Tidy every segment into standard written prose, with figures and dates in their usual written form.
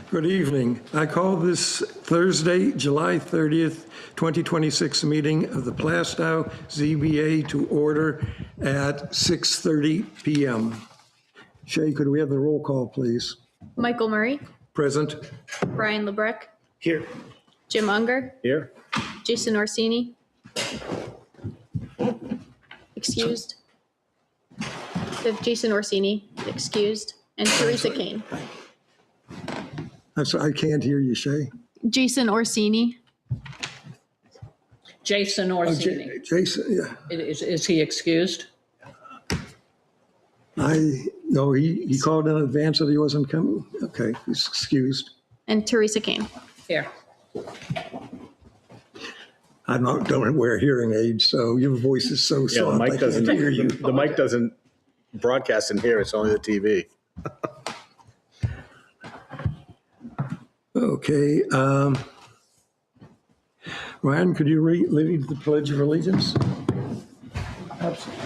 Good evening. I call this Thursday, July 30th, 2026 meeting of the Plastow ZBA to order at 6:30 PM. Shay, could we have the roll call, please? Michael Murray, Present. Brian Lebrecq, Here. Jim Unger, Here. Jason Orsini. Excused. We have Jason Orsini, excused, and Teresa Kane. I'm sorry, I can't hear you, Shay. Jason Orsini. Jason Orsini. Jason, yeah. Is he excused? No, he called in advance that he wasn't coming. Okay, he's excused. And Teresa Kane. Here. Don't wear hearing aids, so your voice is so Yeah, soft. the mic I doesn't. can't hear you. The mic doesn't broadcast in here. It's only the TV. Okay. Ryan, could you lead the Pledge of Allegiance? Absolutely.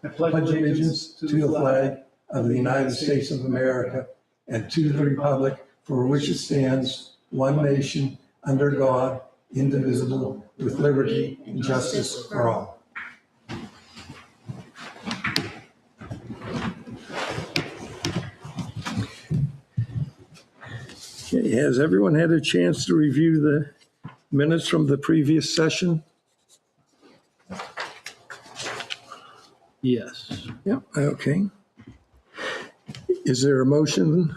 I pledge allegiance to the flag of the United States of America and to the republic for which it stands, one nation, under God, indivisible, with liberty and justice for all. Okay, has everyone had a chance to review the minutes from the previous session? Yes. Yep, okay. Is there a motion?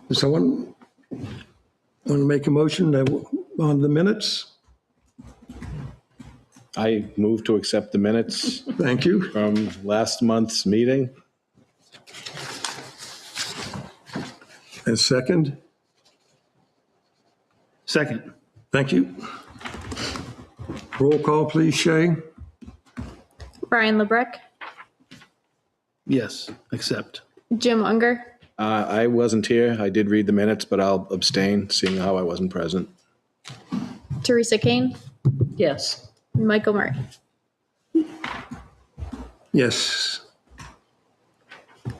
Does someone want to make a motion on the minutes? I move to accept the minutes Thank you. from last month's meeting. A second? Second. Thank you. Roll call, please, Shay. Brian Lebrecq, Yes, accept. Jim Unger, I wasn't here. I did read the minutes, but I'll abstain, seeing how I wasn't present. Teresa Kane, Yes. and Michael Murray. Yes.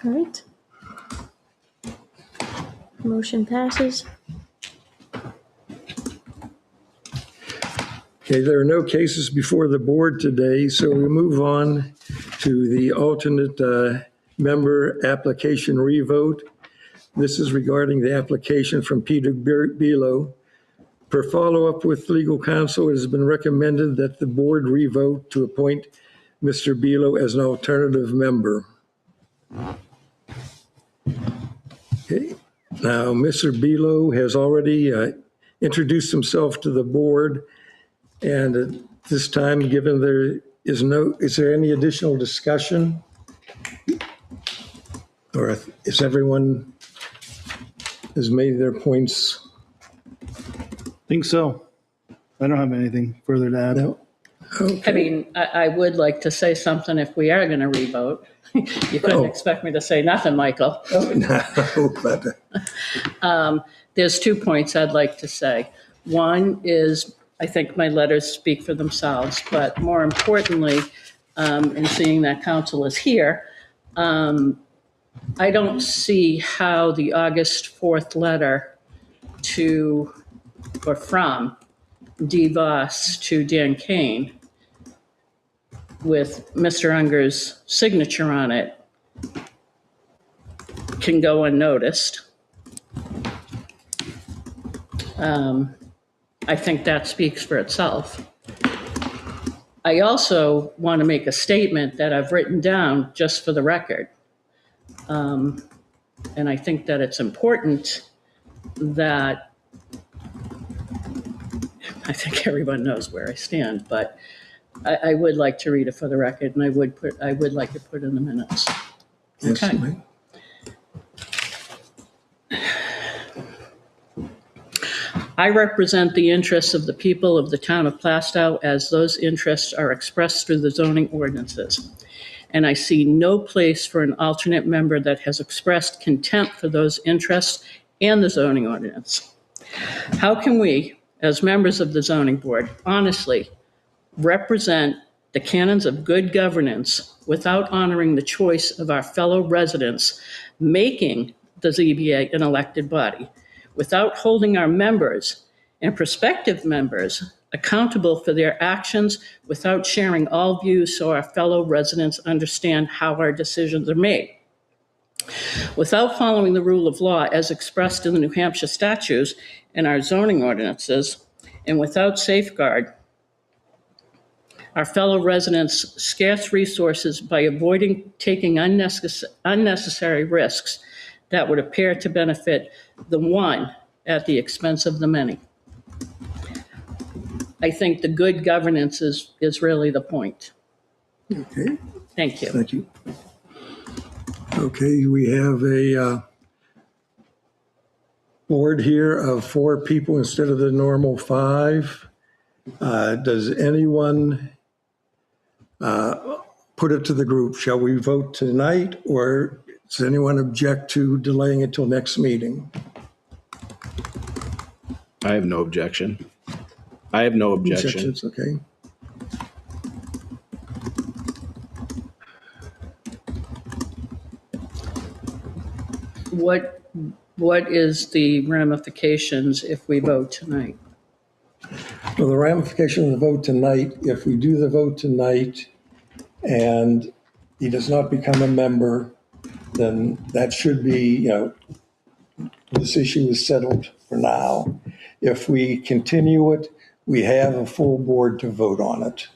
All right. Motion passes. Okay, there are no cases before the board today, so we move on to the alternate member application revote. This is regarding the application from Peter Bilo. Per follow-up with legal counsel, it has been recommended that the board revote to appoint Mr. Bilo as an alternative member. Okay, now Mr. Bilo has already introduced himself to the board. And at this time, given is there any additional discussion? Or is everyone has made their points? Think so. I don't have anything further to add. No? Okay. I mean, I would like to say something if we are going to revote. You couldn't expect me to say nothing, Michael. Oh, no, but, There's 2 points I'd like to say. One is, I think my letters speak for themselves, but more importantly, in seeing that council is here, I don't see how the August 4th letter from Dee Voss to Dan Kane with Mr. Unger's signature on it can go unnoticed. I think that speaks for itself. I also want to make a statement that I've written down just for the record. And I think that it's important that I think everyone knows where I stand, but I would like to read it for the record, and I would like to put in the minutes. yes, Okay. ma'am. I represent the interests of the people of the town of Plastow as those interests are expressed through the zoning ordinances. And I see no place for an alternate member that has expressed contempt for those interests and the zoning ordinance. How can we, as members of the zoning board, honestly represent the canons of good governance without honoring the choice of our fellow residents, making the ZBA an elected body, without holding our members and prospective members accountable for their actions, without sharing all views so our fellow residents understand how our decisions are made, without following the rule of law as expressed in the New Hampshire statutes and our zoning ordinances, and without safeguard our fellow residents' scarce resources by avoiding taking unnecessary risks that would appear to benefit the one at the expense of the many. I think the good governance is really the point. Okay, Thank you. thank you. Okay, we have a board here of 4 people instead of the normal 5. Does anyone put it to the group? Shall we vote tonight, or does anyone object to delaying it till next meeting? I have no objection. I have no objection. Objections, okay. What is the ramifications if we vote tonight? Well, the ramification of the vote tonight, if we do the vote tonight and he does not become a member, then that should be, this issue is settled for now. If we continue it, we have a full board to vote on it.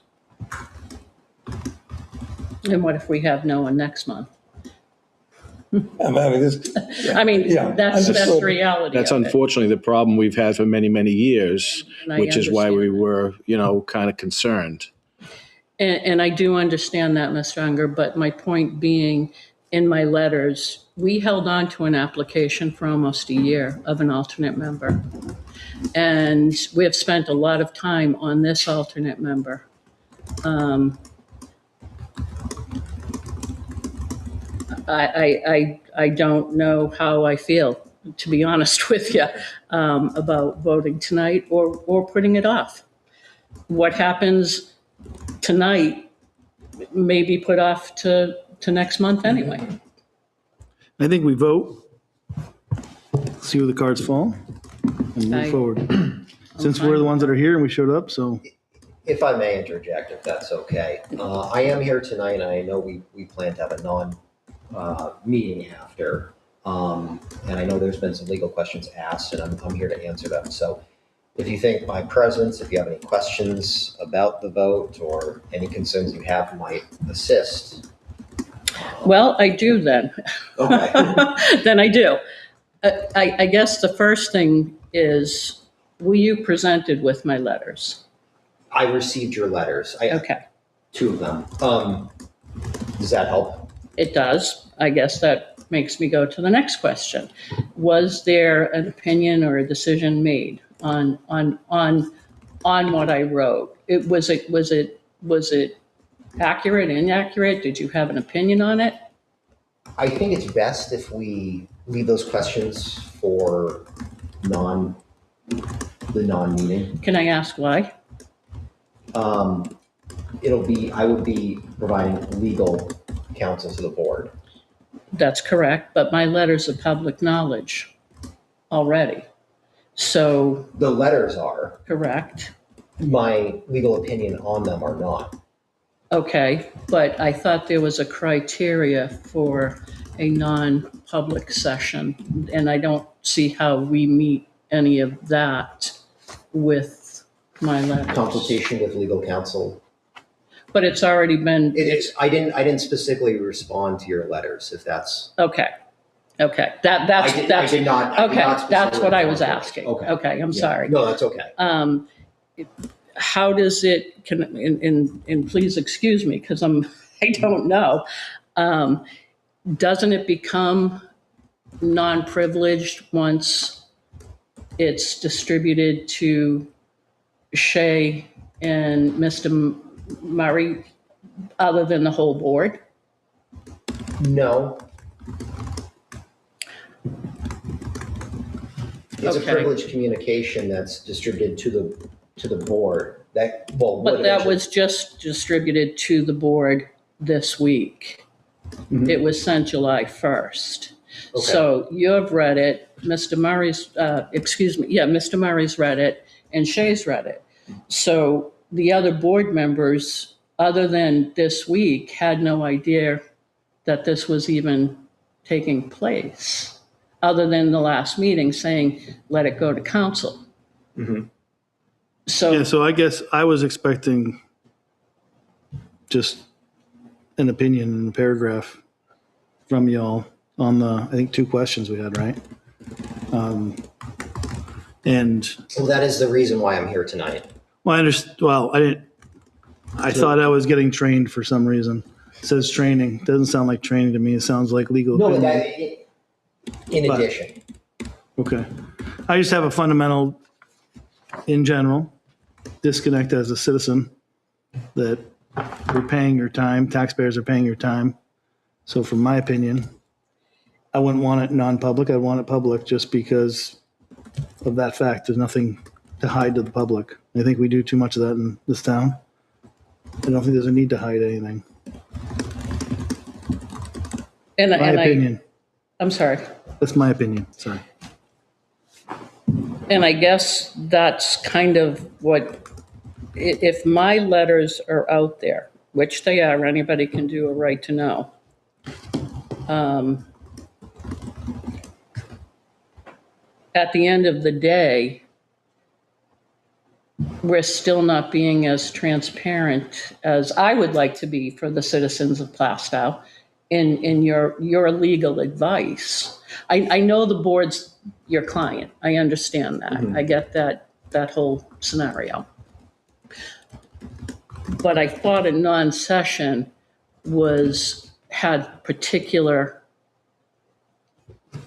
And what if we have no one next month? I'm having this, I mean, Yeah, that's understood. the reality That's of it. unfortunately the problem we've had for many, many years, And I which is why we understand were, kind of concerned. And I do understand that, Mr. Unger, but my point being, in my letters, we held on to an application for almost a year of an alternate member. And we have spent a lot of time on this alternate member. I don't know how I feel, to be honest with you, about voting tonight or putting it off. What happens tonight may be put off to next month anyway. I think we vote, see where the cards fall, and move forward. Since we're the ones that are here and we showed up, so If I may interject, if that's okay. I am here tonight, and I know we plan to have a meeting after. And I know there's been some legal questions asked, and I'm here to answer them. So if you think my presence, if you have any questions about the vote or any concerns you have might assist. Well, I do then. Okay. Then I do. I guess the first thing is, were you presented with my letters? I received your letters. Okay, 2 of them. Does that help? it does. I guess that makes me go to the next question. Was there an opinion or a decision made on what I wrote? Was it accurate, inaccurate? Did you have an opinion on it? I think it's best if we leave those questions for the non-meeting. Can I ask why? I would be providing legal counsel to the board. That's correct, but my letters are public knowledge already. So, The letters are, correct. my legal opinion on them are not. Okay, but I thought there was a criteria for a non-public session, and I don't see how we meet any of that with my letters. Consultation with legal counsel. But it's already been, I didn't specifically respond to your letters, if that's. okay. I That's did not. okay, that's specifically what I was respond to it. asking. Okay. Okay, I'm Yeah. sorry. No, that's okay. How does it, and please excuse me, because I don't know. Doesn't it become non-privileged once it's distributed to Shay and Mr. Murray, other than the whole board? No. It's a Okay. privileged communication that's distributed to the board. Would But that eventually- was just distributed to the board this week. It was sent July 1st. Okay. So you've read it, Mr. Murray's, Mr. Murray's read it, and Shay's read it. So the other board members, other than this week, had no idea that this was even taking place, other than the last meeting saying, let it go to council. Yeah, So, so I guess I was expecting just an opinion in a paragraph from y'all on the, I think, 2 questions we had, right? And, Well, that is the reason why I'm here tonight. well, I thought I was getting trained for some reason. It says training. Doesn't sound like training to me. It sounds like legal No, opinion. in But- addition, Okay. I just have a fundamental, in general, disconnect as a citizen that we're paying your time, taxpayers are paying your time. So from my opinion, I wouldn't want it non-public. I'd want it public just because of that fact. There's nothing to hide to the public. I think we do too much of that in this town. I don't think there's a need to hide anything. and My I, opinion. I'm sorry. That's my opinion. Sorry. And I guess that's kind of what, if my letters are out there, which they are, anybody can do a right to know. At the end of the day, we're still not being as transparent as I would like to be for the citizens of Plastow in your legal advice. I know the board's your client. I understand that. I get that whole scenario. But I thought a non-session had particular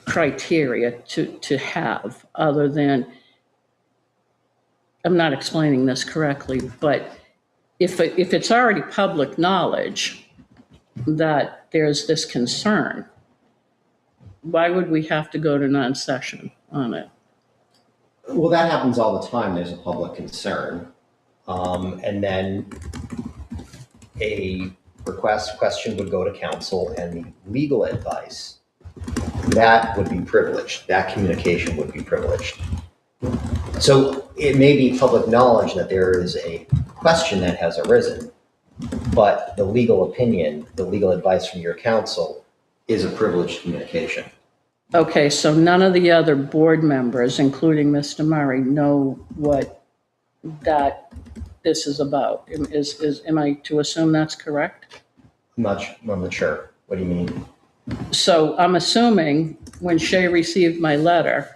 criteria to have, other than, I'm not explaining this correctly, but if it's already public knowledge that there's this concern, why would we have to go to non-session on it? well, that happens all the time. There's a public concern. And then a question would go to council, and the legal advice, that would be privileged. That communication would be privileged. So it may be public knowledge that there is a question that has arisen, but the legal opinion, the legal advice from your counsel is a privileged communication. Okay, so none of the other board members, including Mr. Murray, know what this is about. Am I to assume that's correct? I'm not sure. What do you mean? So I'm assuming when Shay received my letter,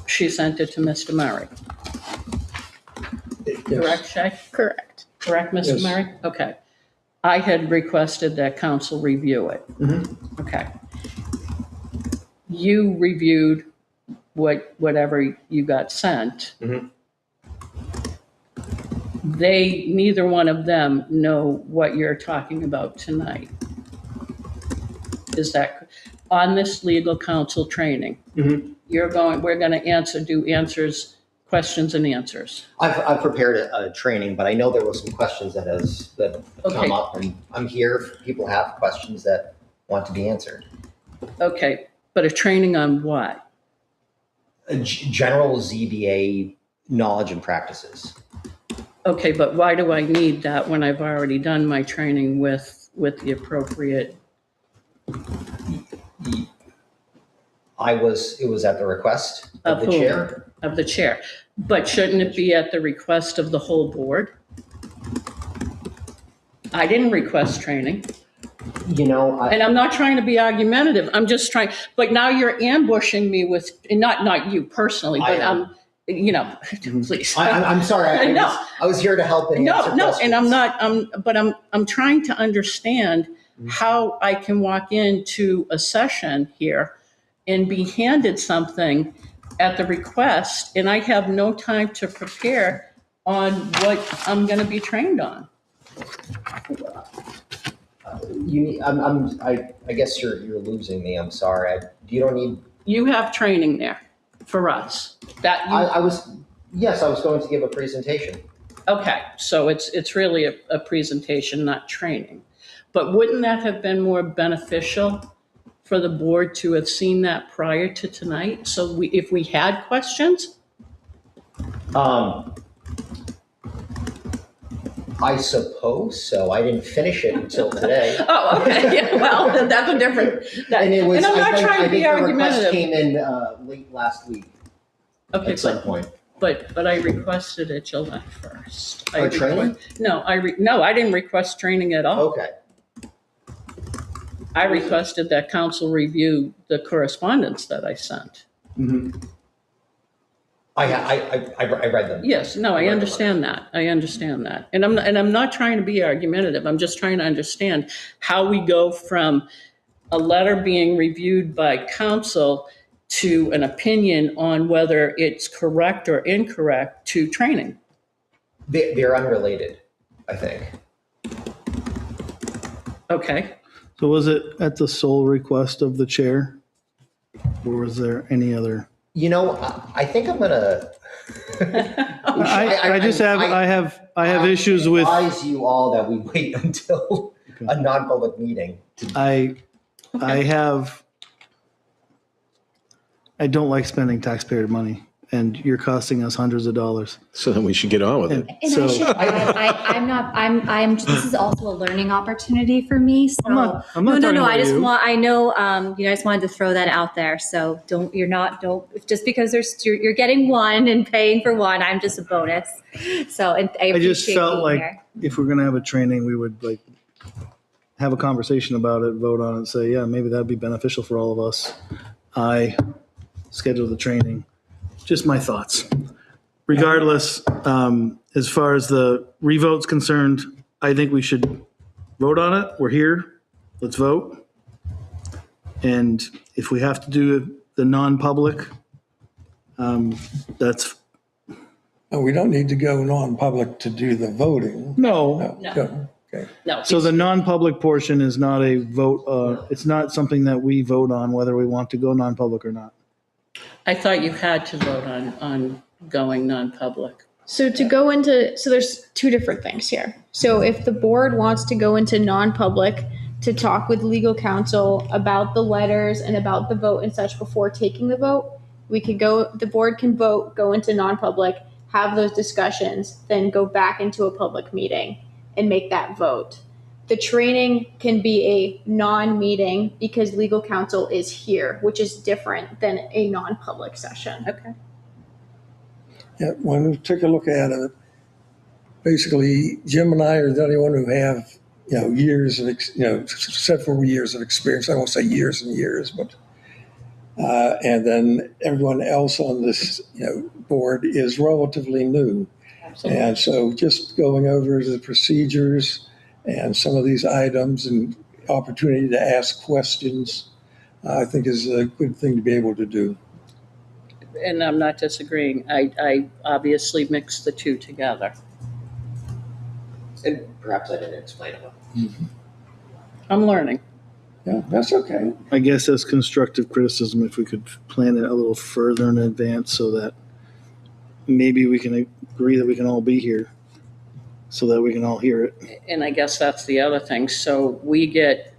she sent it to Mr. Murray. Correct, Shay? Correct. Correct, Mr. Yes. Murray? Okay. I had requested that council review it. Okay. You reviewed whatever you got sent. Neither one of them know what you're talking about tonight. Is that, on this legal counsel training? We're going to do questions and answers. I've prepared a training, but I know there were some questions that Okay. come up, and I'm here if people have questions that want to be answered. Okay, but a training on what? General ZBA knowledge and practices. Okay, but why do I need that when I've already done my training with the appropriate? It was at the request of the whom? chair. Of the chair. But shouldn't it be at the request of the whole board? I didn't request training, You know, and I'm not trying to be argumentative. I'm just trying, but now you're ambushing me with, and not you personally, I but am. please. I'm sorry. No. I was here to help and answer No, questions. and I'm not, I'm trying to understand how I can walk into a session here and be handed something at the request, and I have no time to prepare on what I'm going to be trained on. I guess you're losing me. I'm sorry. You don't need. You have training there for us. That you, I was going to give a presentation. Okay, so it's really a presentation, not training. But wouldn't that have been more beneficial for the board to have seen that prior to tonight? So if we had questions? I suppose so. I didn't finish it until today. Oh, okay, yeah, well, then that's a different, And it was, and I'm not I think, trying I to be think the request argumentative. came in late last week Okay, at some point. but I requested it July 1st. For training? No, I didn't request training at all. Okay. I requested that council review the correspondence that I sent. I read them. Yes, no, I understand that. I understand that. And I'm not trying to be argumentative. I'm just trying to understand how we go from a letter being reviewed by council to an opinion on whether it's correct or incorrect to training. They're unrelated, I think. Okay. So was it at the sole request of the chair? Or was there any other? You know, I think I'm gonna. I have issues with, Advise you all that we wait until a non-public meeting. I don't like spending taxpayer money, and you're costing us hundreds of dollars. So then we should get on with it. And So- I should add, this is also a learning opportunity for me. So I'm not talking I about just you. I know, you guys wanted to throw that out there. So don't, just because you're getting one and paying for one, I'm just a bonus. So, and I I appreciate just felt being like here. if we're gonna have a training, we would like have a conversation about it, vote on it, and say, yeah, maybe that'd be beneficial for all of us. I schedule the training. Just my thoughts. Regardless, as far as the revote's concerned, I think we should vote on it. We're here. Let's vote. And if we have to do the non-public, that's And we don't need to go non-public to do the voting. no. No. Okay. No. So the non-public portion is not a vote. It's not something that we vote on whether we want to go non-public or not. I thought you had to vote on going non-public. So there's two different things here. So if the board wants to go into non-public to talk with legal counsel about the letters and about the vote and such before taking the vote, the board can vote, go into non-public, have those discussions, then go back into a public meeting and make that vote. The training can be a non-meeting because legal counsel is here, which is different than a non-public session. Okay. Yeah, when we took a look at it, basically Jim and I are the only one who have, several years of experience. I won't say years and years, but and then everyone else on this, board is relatively new. Absolutely. And so just going over the procedures and some of these items and opportunity to ask questions, I think is a good thing to be able to do. And I'm not disagreeing. I obviously mixed the two together. And perhaps I didn't explain it well. I'm learning. Yeah, that's okay. I guess as constructive criticism, if we could plan it a little further in advance so that maybe we can agree that we can all be here so that we can all hear it. And I guess that's the other thing. So we get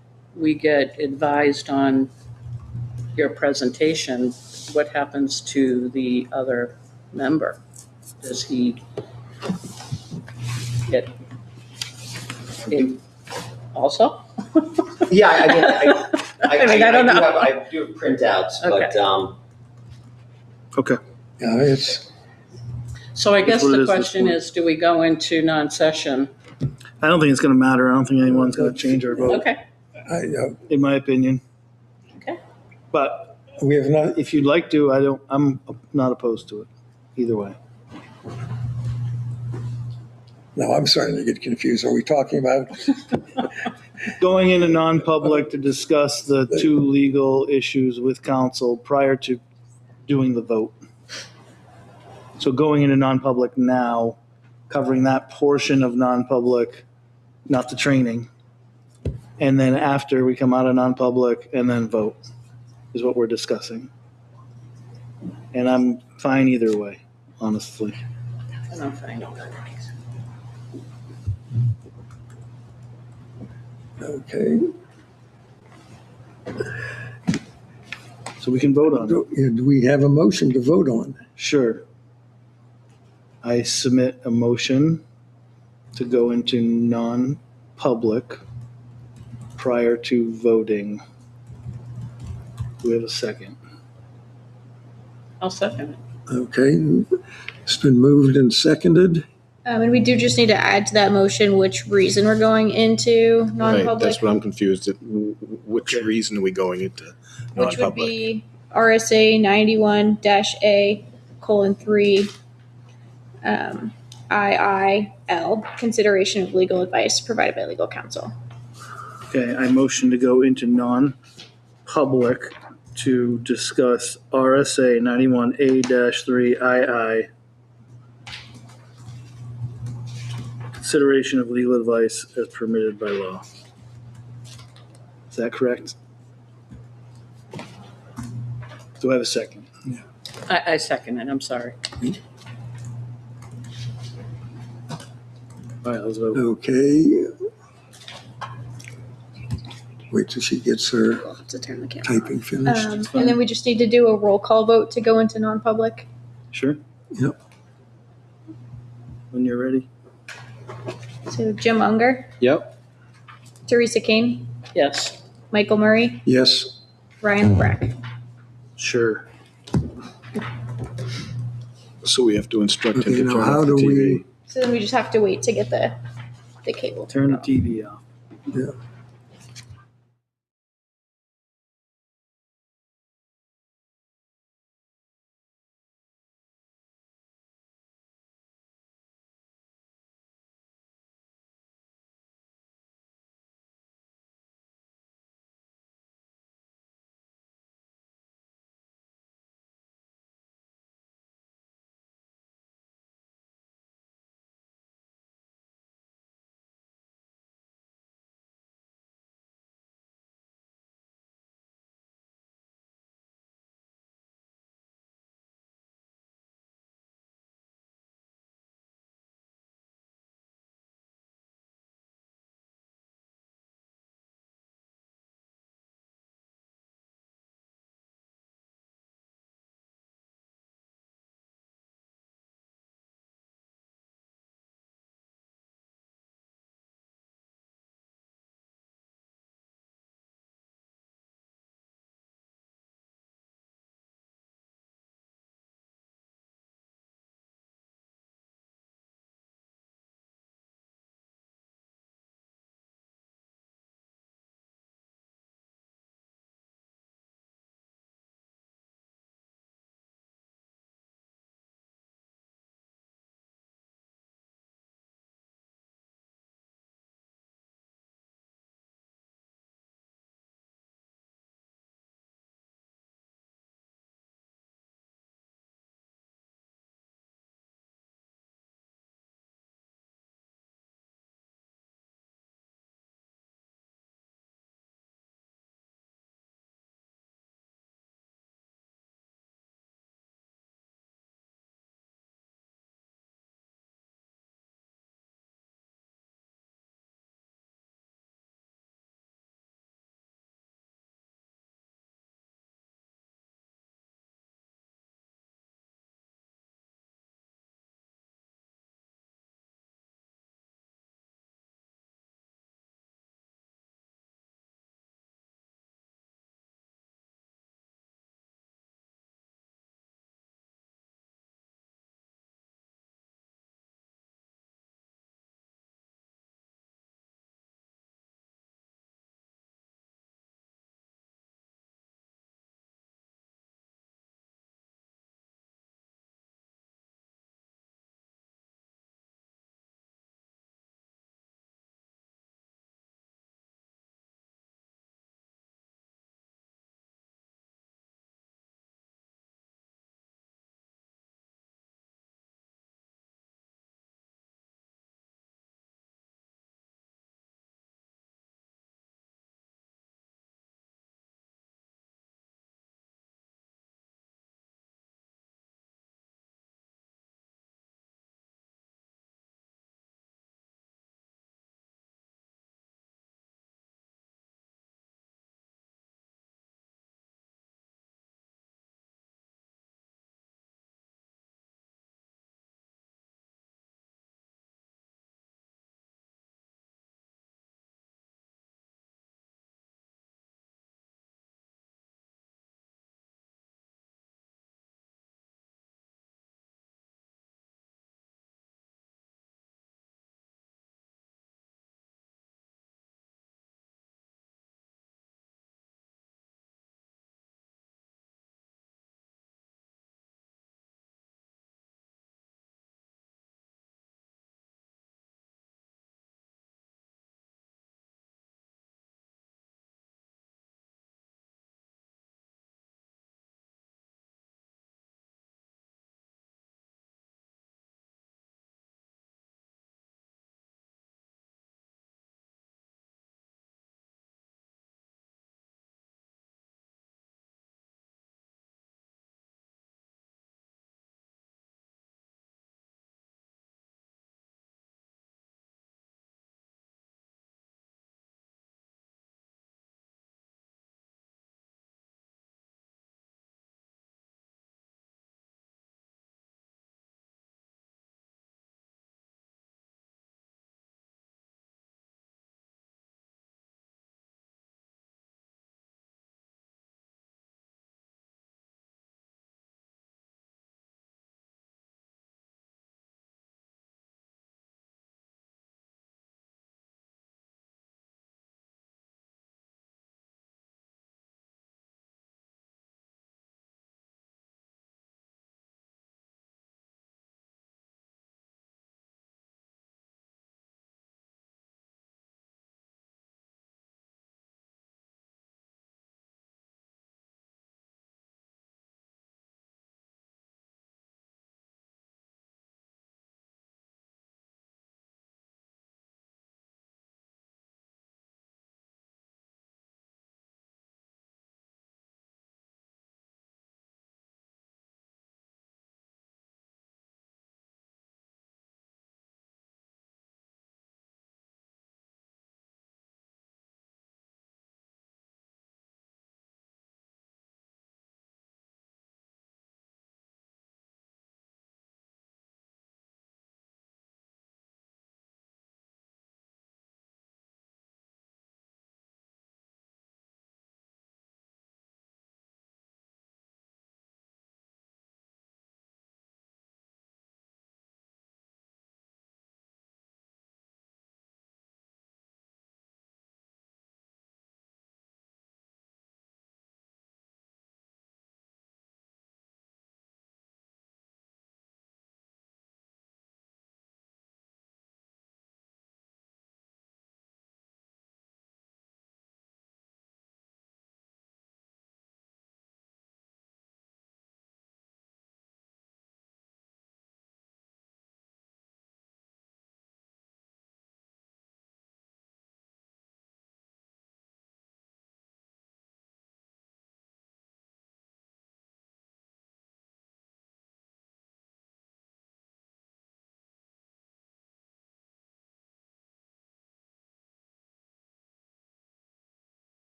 advised on your presentation. What happens to the other member? Does he get it also? Yeah, I mean, I don't know. I do have printouts, but Okay. Yeah, it's, So I guess what it the is at this question point. is, do we go into non-session? I don't think it's going to matter. I don't think anyone's going to change our vote, Okay, in my opinion. okay. But we have not, if you'd like to, I'm not opposed to it either way. no, I'm starting to get confused. Are we talking about, Going into non-public to discuss the two legal issues with counsel prior to doing the vote. So going into non-public now, covering that portion of non-public, not the training. And then after we come out of non-public and then vote is what we're discussing. And I'm fine either way, honestly. And I'm fine. Okay. So we can vote on it. Do we have a motion to vote on? Sure. I submit a motion to go into non-public prior to voting. Do we have a second? I'll second it. Okay. It's been moved and seconded. And we do just need to add to that motion which reason we're going into Right, non-public, that's what I'm confused at. Which Okay. reason are we going into which would non-public? be RSA 91-A:3 IIL, consideration of legal advice provided by legal counsel. Okay, I motion to go into non-public to discuss RSA 91A-3 II. Consideration of legal advice as permitted by law. Is that correct? Do I have a second? I second it, I'm sorry. All right, let's vote. Okay. Wait till she gets her We'll have to turn the camera typing finished. on. And then we just need to do a roll call vote to go into non-public. Sure, Yep. when you're ready. So Jim Unger, Yep. Teresa Kane, Yes. Michael Murray, Yes. Ryan LeBrecq. Sure. So we have to instruct him Okay, to now turn how off the do TV. we, So then we just have to wait to get the cable. Turn the off. TV off. yeah.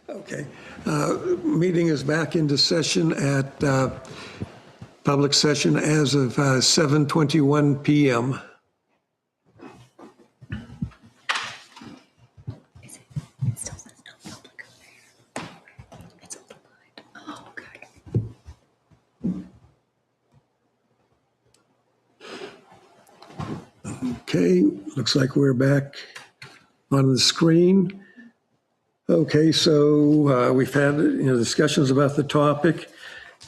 Okay. Meeting is back into session at public session as of 7:21 PM. It still says no public. It's underlined. Oh, okay. Okay, looks like we're back on the screen. Okay, so we've had discussions about the topic.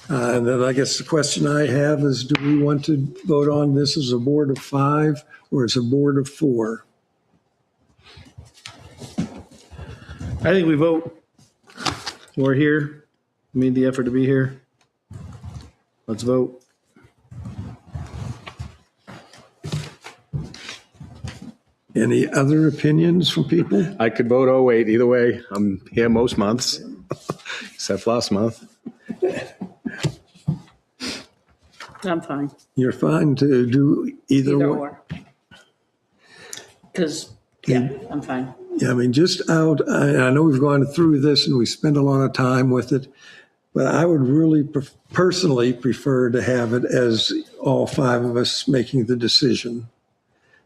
And then I guess the question I have is, do we want to vote on this as a board of 5 or as a board of 4? I think we vote. We're here, made the effort to be here. Let's vote. Any other opinions from people? I could vote 08 either way. I'm here most months, except last month. I'm fine, You're fine to do either either one? or. Because, yeah, I'm fine. Yeah, I mean, just out, I know we've gone through this and we spent a lot of time with it, but I would really personally prefer to have it as all 5 of us making the decision,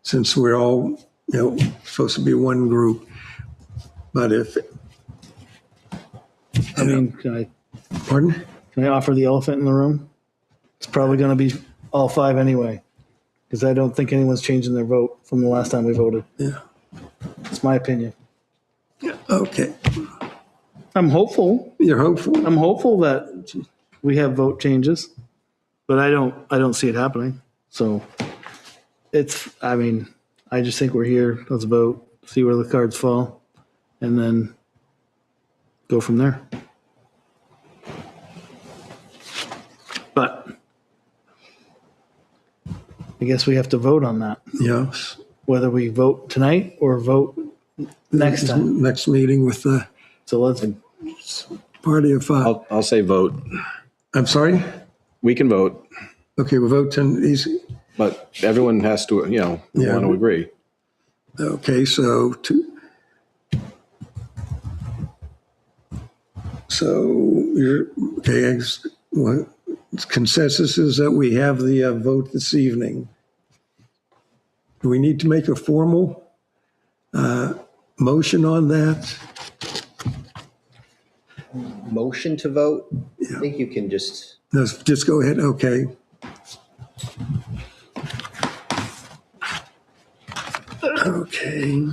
since we're all, supposed to be one group. But if, I mean, can pardon? I offer the elephant in the room? It's probably going to be all 5 anyway, because I don't think anyone's changing their vote from the last time we voted. Yeah. It's my opinion. Okay. I'm hopeful. You're hopeful? I'm hopeful that we have vote changes, but I don't see it happening. So I just think we're here. Let's vote, see where the cards fall, and then go from there. But I guess we have to vote on that, Yes. whether we vote tonight or vote next time. Next meeting with the So let's, party of 5. I'll say vote. I'm sorry? We can vote, Okay, we'll vote 10 easy. but everyone has to, Yeah. want to agree. Okay, so you're, okay, what consensus is that we have the vote this evening. Do we need to make a formal motion on that? Motion to vote? I think you can just, No, just go ahead, okay. Okay.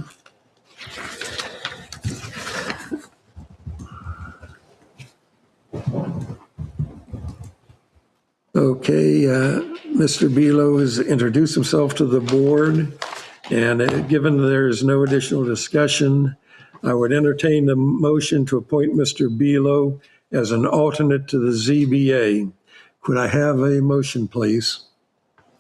Okay, Mr. Belo has introduced himself to the board, and given there is no additional discussion, I would entertain the motion to appoint Mr. Belo as an alternate to the ZBA. Could I have a motion, please?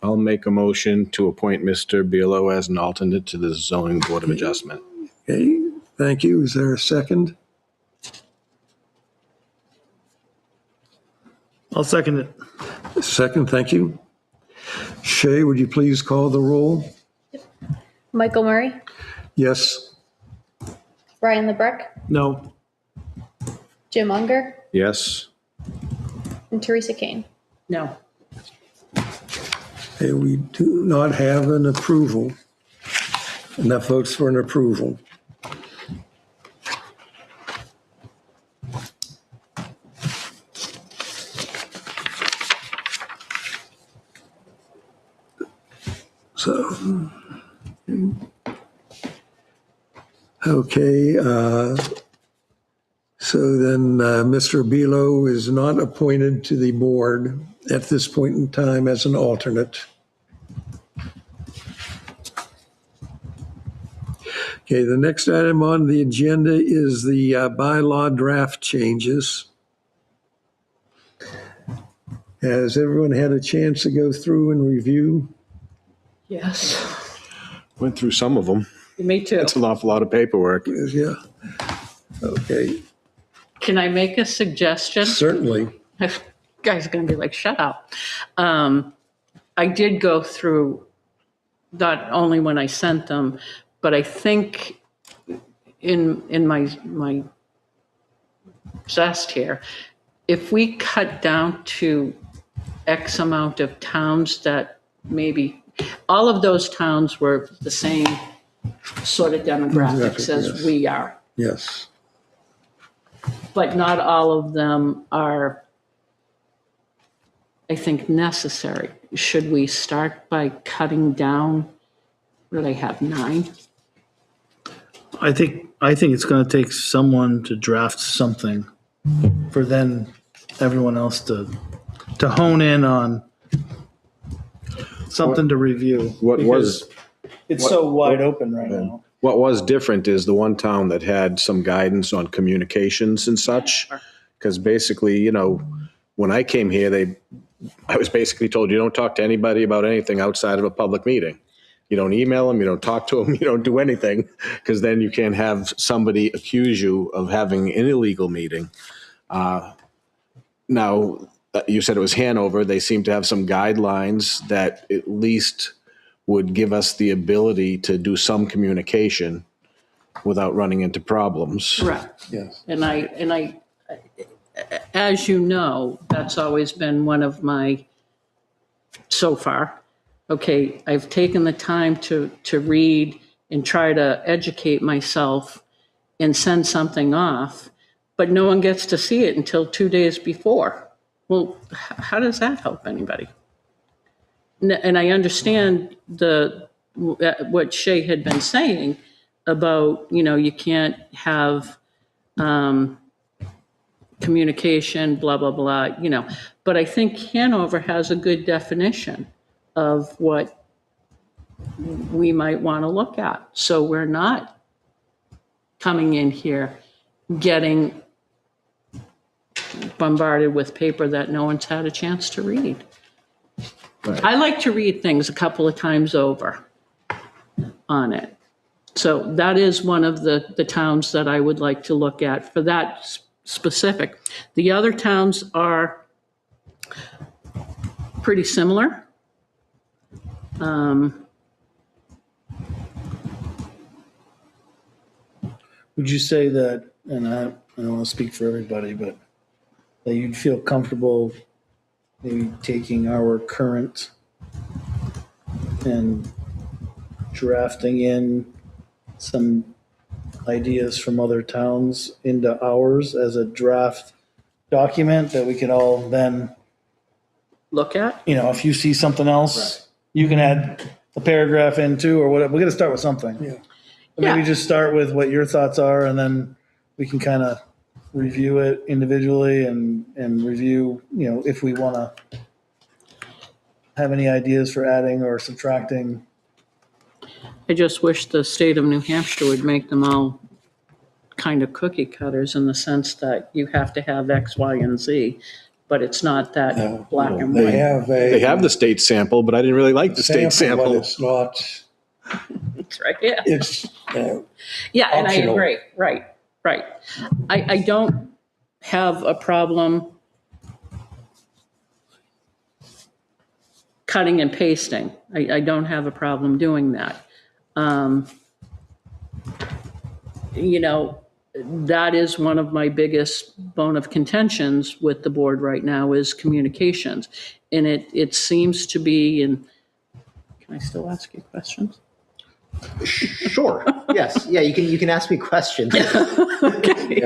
I'll make a motion to appoint Mr. Bielo as an alternate to the zoning board of adjustment. Okay, thank you. Is there a second? I'll second it. Second, thank you. Shay, would you please call the roll? Michael Murray, Yes. Brian LeBrecq, No. Jim Unger, Yes? and Teresa Kane. No, Okay, we do not have an approval. Enough votes for an approval. So, okay, so then Mr. Belo is not appointed to the board at this point in time as an alternate. Okay, the next item on the agenda is the bylaw draft changes. Has everyone had a chance to go through and review? yes, Went through some of them. me too. It's an awful lot of paperwork. Yeah. Okay, Can I make a suggestion? certainly. Guys are going to be like, shut up. I did go through, not only when I sent them, but I think in my zest here. If we cut down to X amount of towns that maybe, all of those towns were the same sort of demographics as Yes. we are, Yes. but not all of them are, I think, necessary. Should we start by cutting down? What do they have, 9? I think it's going to take someone to draft something for then everyone else to hone in on something to review. What was, because it's so wide open right now. what was different is the one town that had some guidance on communications and such. Because basically, you know, when I came here, I was basically told you don't talk to anybody about anything outside of a public meeting. You don't email them, you don't talk to them, you don't do anything, because then you can't have somebody accuse you of having an illegal meeting. Now, you said it was Hanover. They seem to have some guidelines that at least would give us the ability to do some communication without running into problems. Correct. Yes. And I, as you know, that's always been one of my, so far, okay, I've taken the time to read and try to educate myself and send something off, but no one gets to see it until 2 days before. Well, how does that help anybody? And I understand what Shay had been saying about, you know, you can't have communication, blah, blah, blah, you know. But I think Hanover has a good definition of what we might want to look at. So we're not coming in here getting bombarded with paper that no one's had a chance to read. Right. I like to read things a couple of times over on it. So that is one of the towns that I would like to look at for that specific. The other towns are pretty similar. Would you say that, and I don't want to speak for everybody, but that you'd feel comfortable maybe taking our current and drafting in some ideas from other towns into ours as a draft document that we could all then, Look at? you know, if you see something else, you can add a paragraph in too, or whatever. We're going to start with something. Yeah. Maybe Yeah. just start with what your thoughts are, and then we can kind of review it individually and review, you know, if we want to have any ideas for adding or subtracting. I just wish the state of New Hampshire would make them all kind of cookie cutters in the sense that you have to have X, Y, and Z, but it's not that black and They white. have a. They have the state sample, but I didn't really like the state But sample. it's not, That's right, yeah. it's, Yeah, and I optional. agree, right. I don't have a problem cutting and pasting. I don't have a problem doing that. You know, that is one of my biggest bone of contentions with the board right now is communications. And it seems to be, and can I still ask you questions? Sure. Yes. Yeah. You can ask me questions. Okay.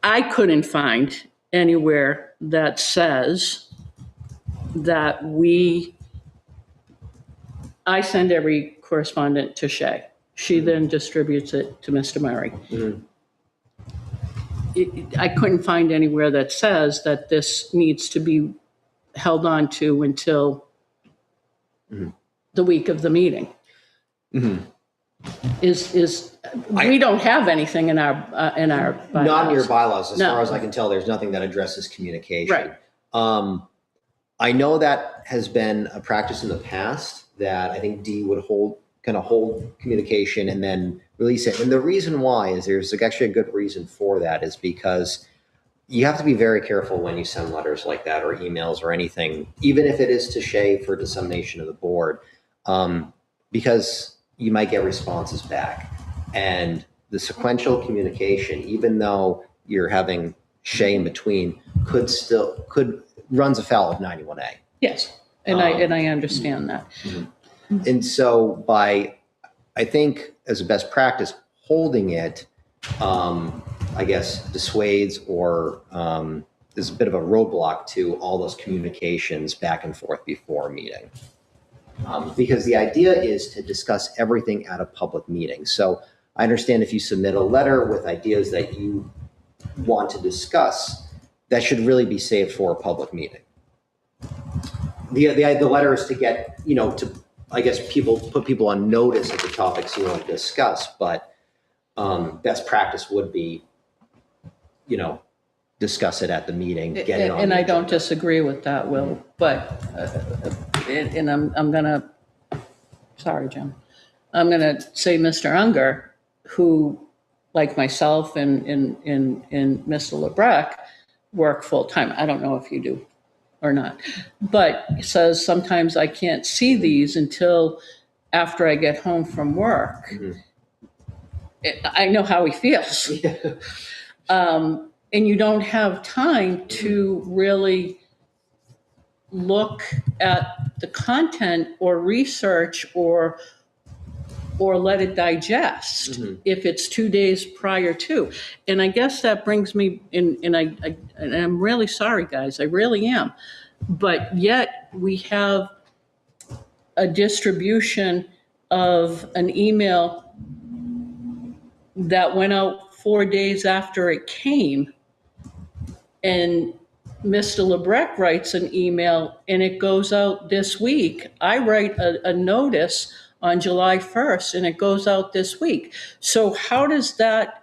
I couldn't find anywhere that says that I send every correspondent to Shay. She then distributes it to Mr. Murray. I couldn't find anywhere that says that this needs to be held on to until the week of the meeting. We don't have anything in our bylaws. Not in your bylaws. As No. far as I can tell, there's nothing that addresses communication. Right. I know that has been a practice in the past that I think D would hold communication and then release it. And the reason why is there's actually a good reason for that is because you have to be very careful when you send letters like that or emails or anything, even if it is to Shay for dissemination of the board, because you might get responses back. And the sequential communication, even though you're having Shay in between, could runs afoul of 91A. Yes, and I understand that. And so I think as a best practice, holding it, I guess, dissuades or is a bit of a roadblock to all those communications back and forth before a meeting. Because the idea is to discuss everything at a public meeting. So I understand if you submit a letter with ideas that you want to discuss, that should really be saved for a public meeting. The letter is to get, to, I guess, put people on notice of the topics you want to discuss, but best practice would be, discuss it at the meeting, get it on. And the I don't agenda. disagree with that, Will, but, and I'm gonna, sorry, Jim, I'm gonna say Mr. Unger, who, like myself and Mr. LeBrecq, work full-time. I don't know if you do or not, but says sometimes I can't see these until after I get home from work. I know how he feels. And you don't have time to really look at the content or research or let it digest if it's 2 days prior to. And I guess that brings me in, and I'm really sorry, guys, I really am. But yet we have a distribution of an email that went out 4 days after it came. And Mr. LeBrecq writes an email and it goes out this week. I write a notice on July 1st and it goes out this week. So how does that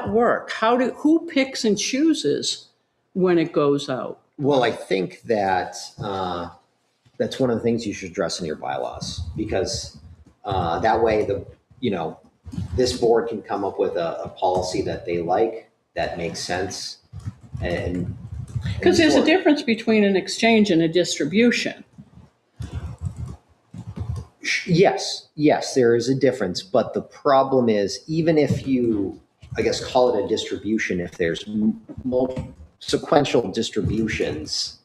work? Who picks and chooses when it goes out? Well, I think that that's one of the things you should address in your bylaws, because that way this board can come up with a policy that they like, that makes sense. And Because there's a difference between an exchange and a distribution. Yes, there is a difference. But the problem is, even if you, I guess, call it a distribution, if there's sequential distributions,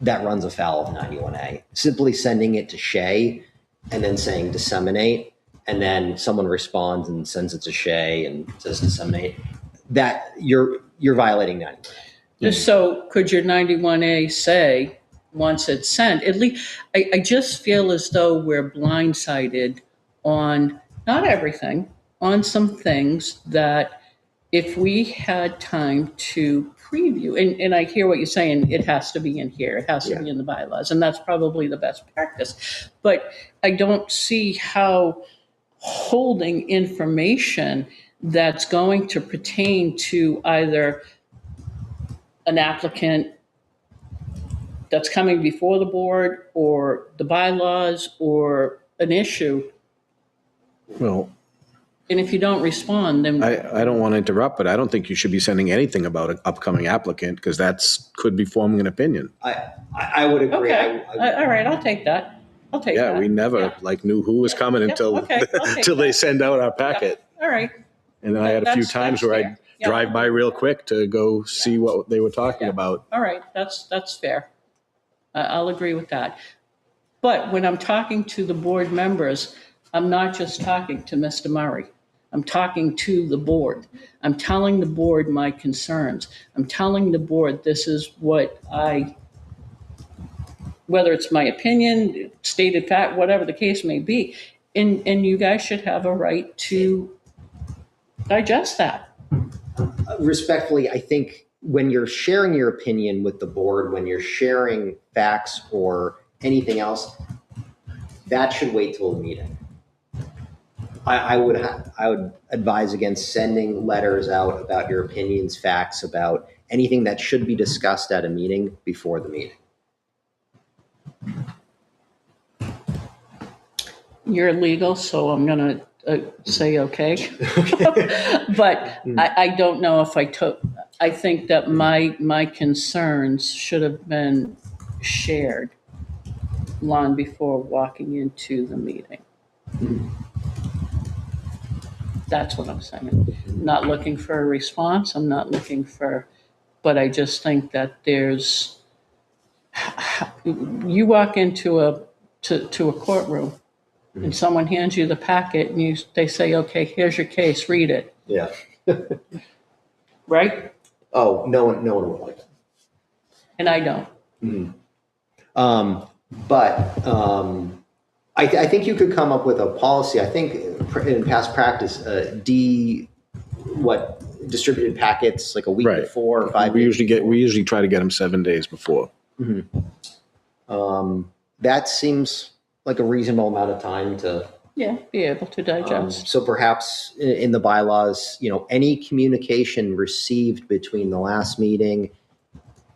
that runs afoul of 91A. Simply sending it to Shay and then saying disseminate, and then someone responds and sends it to Shay and says disseminate, that you're violating 91A. So could your 91A say, once it's sent, at least, I just feel as though we're blindsided on, not everything, on some things that if we had time to preview, and I hear what you're saying, it has to be in here, it has to be in the bylaws, and that's probably the best practice. But I don't see how holding information that's going to pertain to either an applicant that's coming before the board or the bylaws or an issue, Well, and if you don't respond, then I don't want to interrupt, but I don't think you should be sending anything about an upcoming applicant, because that's could be forming an opinion. I would agree. okay, all right, I'll take that. I'll take that. Yeah, we never Yeah. knew who was coming until okay, I'll take until they that. send out our packet. All right. And then I had a few That's times where fair. I'd Yeah. drive by real quick to go see what they were talking Yeah. about. All right, that's fair. I'll agree with that. But when I'm talking to the board members, I'm not just talking to Mr. Murray. I'm talking to the board. I'm telling the board my concerns. I'm telling the board this is what whether it's my opinion, stated fact, whatever the case may be. And you guys should have a right to digest that. Respectfully, I think when you're sharing your opinion with the board, when you're sharing facts or anything else, that should wait till the meeting. I would advise against sending letters out about your opinions, facts, about anything that should be discussed at a meeting before the meeting. You're legal, so I'm going to say okay. But I don't know if I think that my concerns should have been shared long before walking into the meeting. That's what I'm saying. Not looking for a response. I'm not looking for, but I just think that you walk into a courtroom and someone hands you the packet and they say, okay, here's your case, read it, Yeah. right? Oh, no one would like that. And I don't. I think you could come up with a policy. I think in past practice, distributed packets like a week Right. before or 5 We days. usually try to get them 7 days before. That seems like a reasonable amount of time to. Yeah, be able to digest. So perhaps in the bylaws, any communication received between the last meeting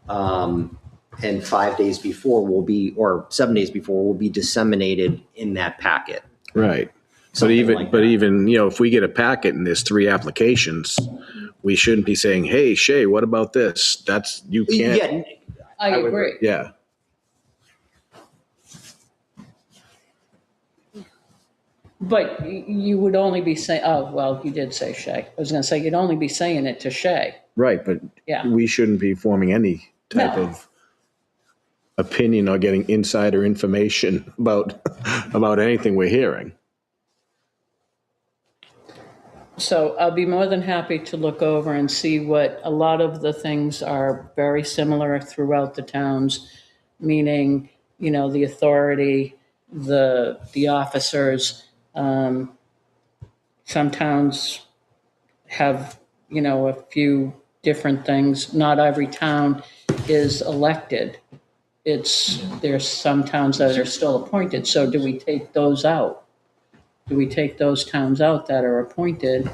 and 5 days before or 7 days before will be disseminated in that packet. Right. But Something even, like but that. even, if we get a packet and there's 3 applications, we shouldn't be saying, hey, Shay, what about this? You can't. Yeah, I would agree. Yeah. But you would only be saying, oh, well, you did say Shay. I was going to say, you'd only be saying it to Shay. Right. But Yeah. we shouldn't be forming any type No. of opinion or getting insider information about anything we're hearing. So I'll be more than happy to look over and see what a lot of the things are very similar throughout the towns, meaning, the authority, the officers. Some towns have, a few different things. Not every town is elected. There's some towns that are still appointed. So do we take those out? Do we take those towns out that are appointed?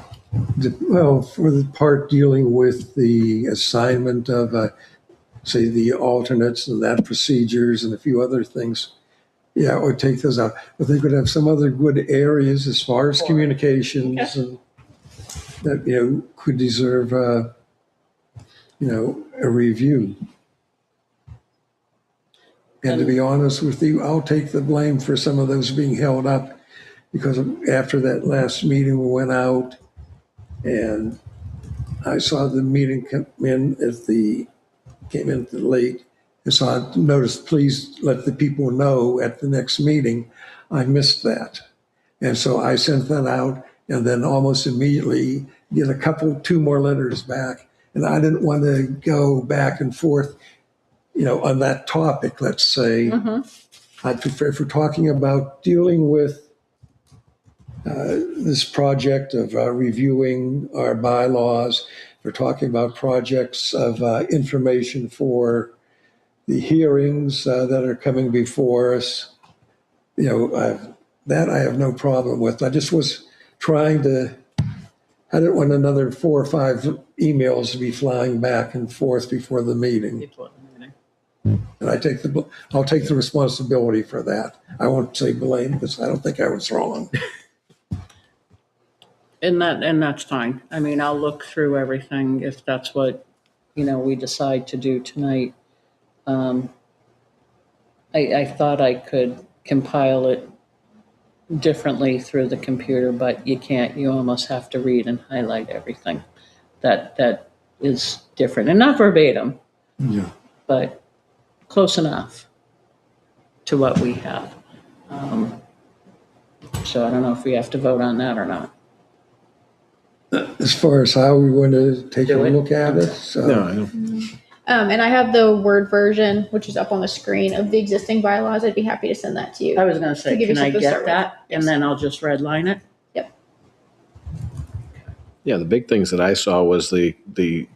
Well, for the part dealing with the assignment of, say, the alternates and that procedures and a few other things, yeah, I would take those out. But they could have some other good areas as far as communications and that, could deserve, a review. And to be honest with you, I'll take the blame for some of those being held up because after that last meeting, we went out and I saw the meeting came in late. And so I noticed, please let the people know at the next meeting. I missed that. And so I sent that out and then almost immediately get 2 more letters back. And I didn't want to go back and forth, on that topic, let's say. I'd prefer, if we're talking about dealing with this project of reviewing our bylaws, we're talking about projects of information for the hearings that are coming before us. That I have no problem with. I just was trying to, I didn't want another 4 or 5 emails to be flying back and forth before the meeting. And I'll take the responsibility for that. I won't say blame because I don't think I was wrong. And that's fine. I mean, I'll look through everything if that's what, we decide to do tonight. I thought I could compile it differently through the computer, but you can't. You almost have to read and highlight everything that is different, and not verbatim, but close enough to what we have. So I don't know if we have to vote on that or not. As far as how we want to take a Do it. look at it, so. No, I don't. And I have the Word version, which is up on the screen of the existing bylaws. I'd be happy to send that to you. I was going to say, To give you can I something to start get with. that? And then I'll just redline it? Yep. Yeah, the big things that I saw was the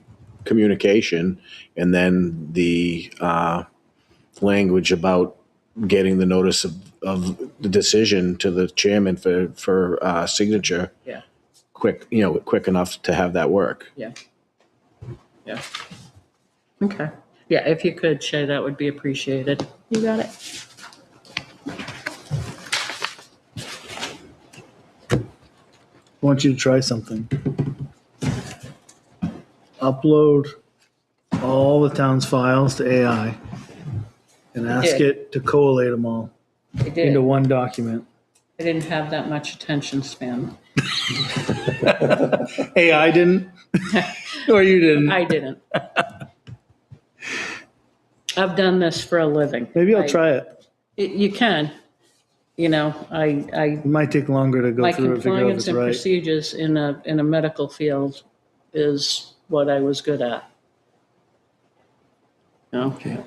communication and then the language about getting the notice of the decision to the chairman for signature. Yeah. Quick enough to have that work. Yeah. Okay. Yeah, if you could, Shay, that would be appreciated. You got it. I want you to try something. Upload all the town's files to AI and ask did. it to collate them all I did. into one document. I didn't have that much attention span. Hey, I didn't. Or you didn't. I didn't. I've done this for a living. Maybe I'll try it. You can, It might take longer to go my through it, figure out if compliance it's and right. procedures in a medical field is what I was good at. Okay.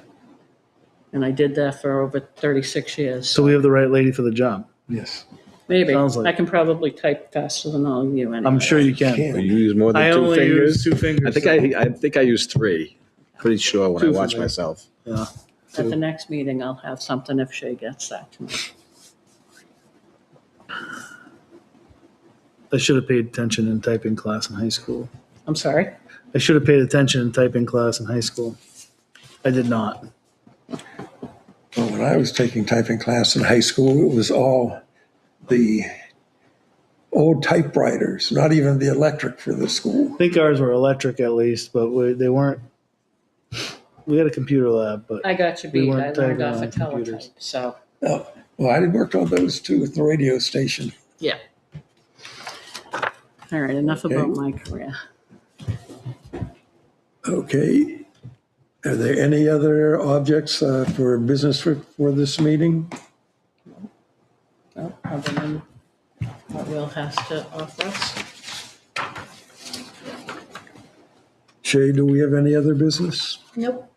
And I did that for over 36 years. So we have the right lady for the job. Yes. Maybe. sounds like- I can probably type faster than all of you anyway. I'm sure you can. Can. You use more I than two only use fingers? 2 fingers. I think I use 3. Pretty sure when I Two for watch me. myself. Yeah. At the next meeting, I'll have something if Shay gets that to me. I should have paid attention in typing class in high school. I'm sorry? I should have paid attention in typing class in high school. I did not. Well, when I was taking typing class in high school, it was all the old typewriters, not even the electric for the school. I think ours were electric at least, but they weren't. We had a computer lab, but I got you We beat. I weren't learned typing off on a computers. teletype, so, Oh, well, I worked on those too at the radio station. yeah. All right, enough Okay. about my career. Okay. Are there any other objects for business for this meeting? No, other than what Will has to offer us. Shay, do we have any other business? Nope.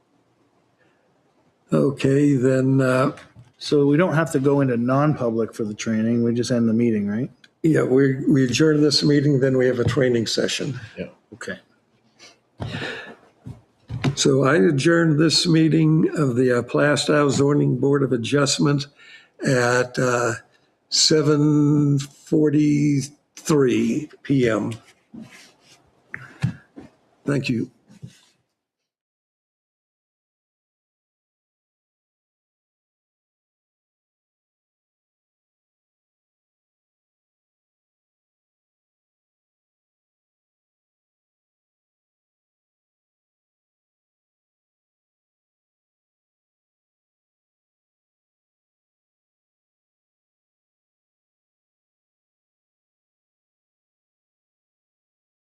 Okay, then, so we don't have to go into non-public for the training. We just end the meeting, right? yeah, we adjourn this meeting, then we have a training session. Okay. So I adjourn this meeting of the Plastow Zoning Board of Adjustment at 7:43 PM. Thank you.